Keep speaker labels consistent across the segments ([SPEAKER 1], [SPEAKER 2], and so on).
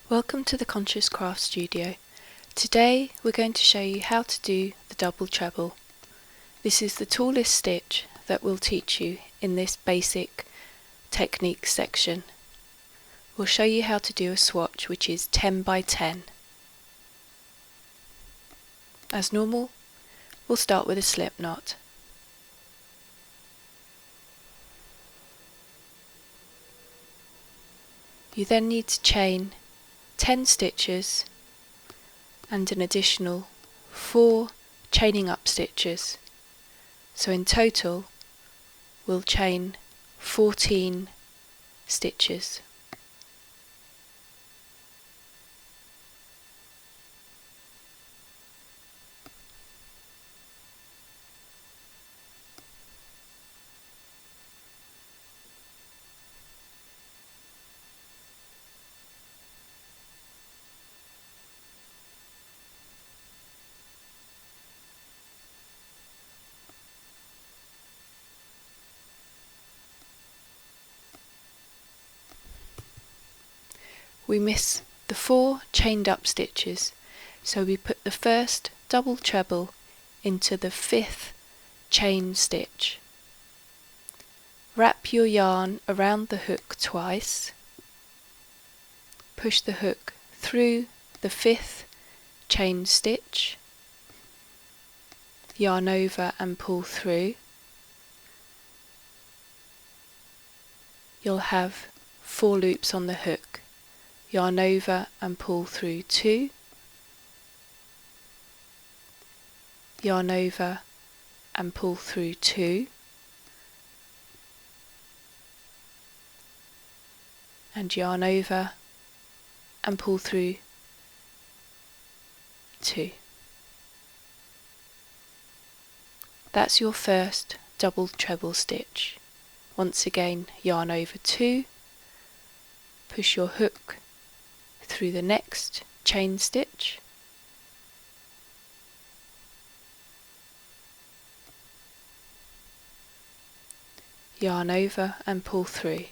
[SPEAKER 1] Welcome to the Conscious Craft Studio. Today we're going to show you how to do the double treble. This is the tallest stitch that we'll teach you in this basic technique section. We'll show you how to do a swatch which is 10 by 10. As normal, we'll start with a slip knot. You then need to chain 10 stitches and an additional 4 chaining up stitches. So in total we'll chain 14 stitches. We miss the 4 chained up stitches, so we put the first double treble into the 5th chain stitch. Wrap your yarn around the hook twice, push the hook through the 5th chain stitch, yarn over and pull through. You'll have 4 loops on the hook. Yarn over and pull through 2, yarn over and pull through 2, and yarn over and pull through 2. That's your first double treble stitch. Once again, yarn over 2, push your hook through the next chain stitch, yarn over and pull through.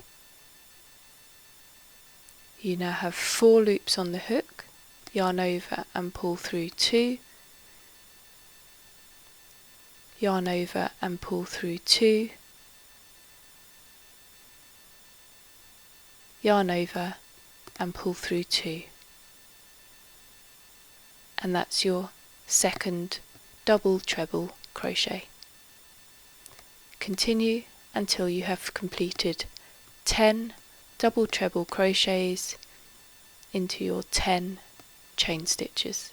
[SPEAKER 1] You now have 4 loops on the hook, yarn over and pull through 2, yarn over and pull through 2, yarn over and pull through 2, and that's your second double treble crochet. Continue until you have completed 10 double treble crochets into your 10 chain stitches.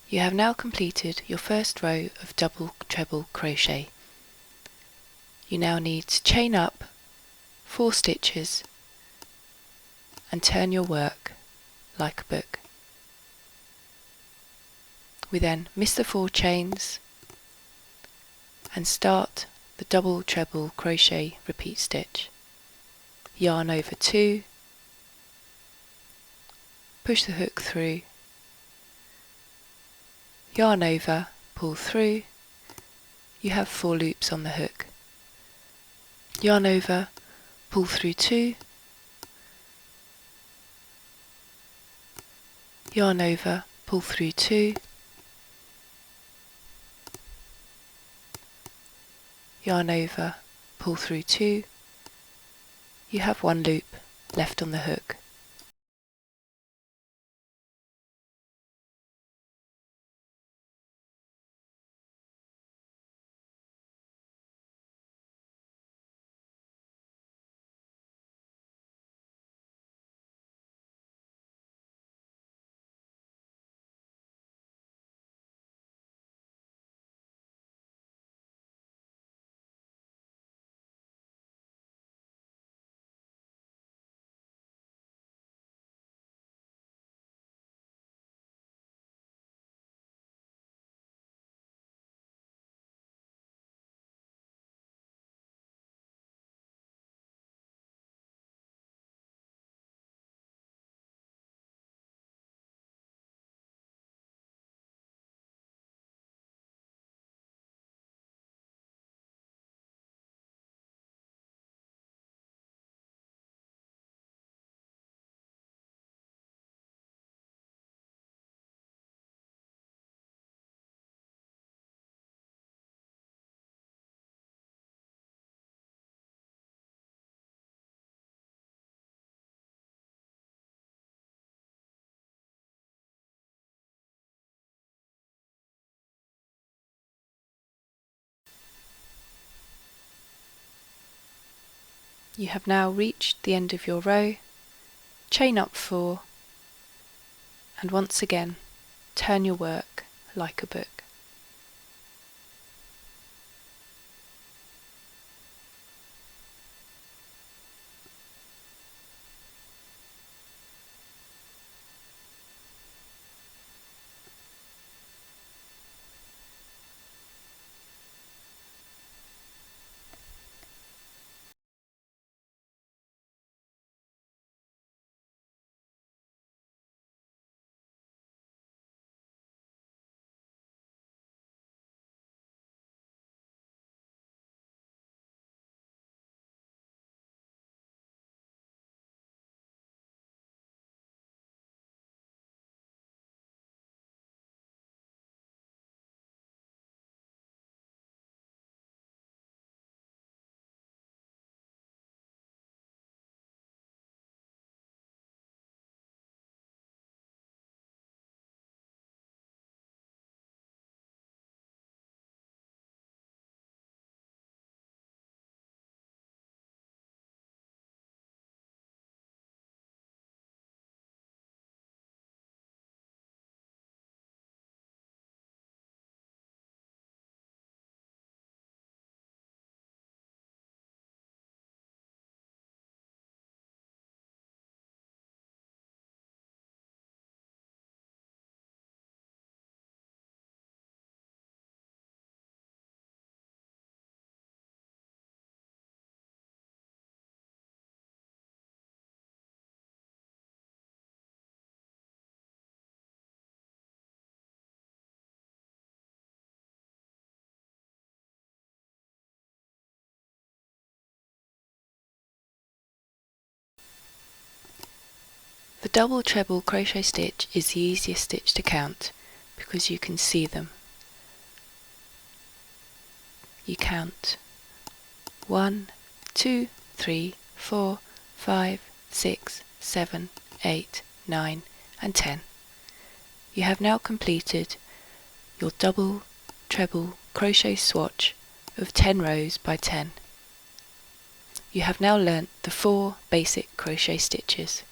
[SPEAKER 1] You have now completed your first row of double treble crochet. You now need to chain up 4 stitches and turn your work like a book. We then miss the 4 chains and start the double treble crochet repeat stitch. Yarn over 2, push the hook through, yarn over, pull through. You have 4 loops on the hook. Yarn over, pull through 2, yarn over, pull through 2, yarn over, pull through 2. You have 1 loop left on the hook. You have now reached the end of your row, chain up 4, and once again turn your work like a book. The double treble crochet stitch is the easiest stitch to count because you can see them. You count 1, 2, 3, 4, 5, 6, 7, 8, 9 and 10. You have now completed your double treble crochet swatch of 10 rows by 10. You have now learnt the 4 basic crochet stitches.